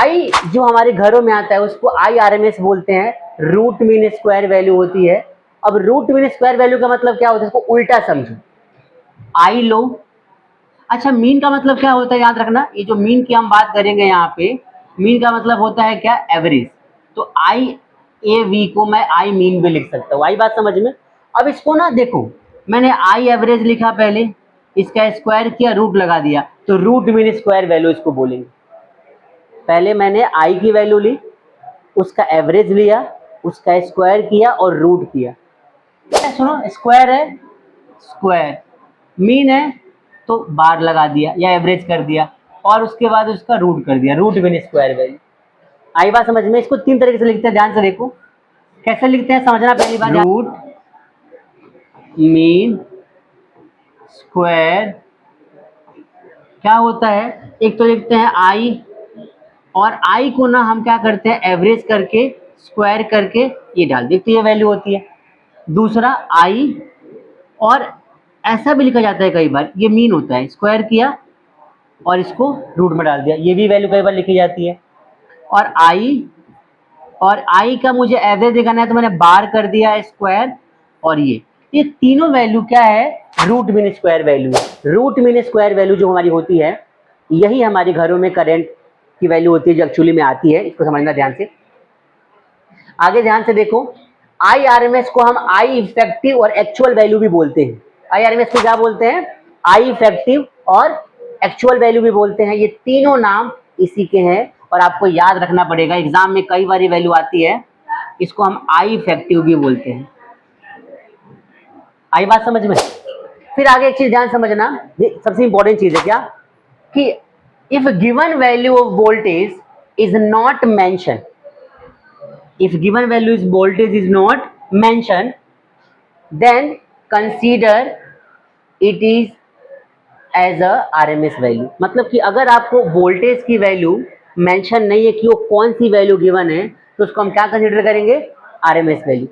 आई जो हमारे घरों में आता है उसको IRMS बोलते हैं, रूट मीन स्क्वायर वैल्यू होती है। अब रूट मीन स्क्वायर वैल्यू का मतलब क्या होता है, इसको उल्टा समझो। आई लो, अच्छा मीन का मतलब क्या होता है याद रखना, ये जो मीन की हम बात करेंगे यहाँ पे, मीन का मतलब होता है क्या, एवरेज। तो IAV को मैं आई मीन भी लिख सकता हूँ, आई बात समझ में। अब इसको ना देखो, मैंने आई एवरेज लिखा पहले, इसका स्क्वायर किया, रूट लगा दिया, तो रूट मीन स्क्वायर वैल्यू इसको बोलेंगे। पहले मैंने आई की वैल्यू ली, उसका एवरेज लिया, उसका स्क्वायर किया और रूट किया। सुनो, स्क्वायर है स्क्वायर, मीन है तो बार लगा दिया या एवरेज कर दिया, और उसके बाद उसका रूट कर दिया, रूट मीन स्क्वायर वैल्यू। आई बात समझ में। इसको तीन तरीके से लिखते हैं, ध्यान से देखो कैसे लिखते हैं, समझना पहली बात। रूट मीन स्क्वायर क्या होता है, एक तो लिखते हैं आई, और आई को ना हम क्या करते हैं, एवरेज करके स्क्वायर करके ये डाल देते, ये वैल्यू होती है। दूसरा आई, और ऐसा भी लिखा जाता है कई बार, ये मीन होता है, स्क्वायर किया और इसको रूट में डाल दिया, ये भी वैल्यू कई बार लिखी जाती है। और आई का मुझे एवरेज दिखाना है तो मैंने बार कर दिया स्क्वायर, और ये तीनों वैल्यू क्या है, root mean square value. Root mean square value जो हमारी होती है, यही हमारे घरों में करंट की वैल्यू होती है जो एक्चुअली में आती है, इसको समझना ध्यान से। आगे ध्यान से देखो, IRMS को हम आई इफेक्टिव और एक्चुअल वैल्यू भी बोलते हैं। IRMS को क्या बोलते हैं, आई इफेक्टिव और एक्चुअल वैल्यू भी बोलते हैं। ये तीनों नाम इसी के हैं, और आपको याद रखना पड़ेगा, एग्जाम में कई बार वैल्यू आती है, इसको हम आई इफेक्टिव भी बोलते हैं। आई बात समझ में। फिर आगे एक चीज ध्यान समझना, ये सबसे इंपॉर्टेंट चीज है क्या, कि if given value of voltage is not mention, if given value is voltage is not mentioned, then consider it is as a RMS value. मतलब कि अगर आपको वोल्टेज की वैल्यू मेंशन नहीं है कि वो कौन सी वैल्यू गिवन है, तो उसको हम क्या कंसीडर करेंगे, RMS वैल्यू।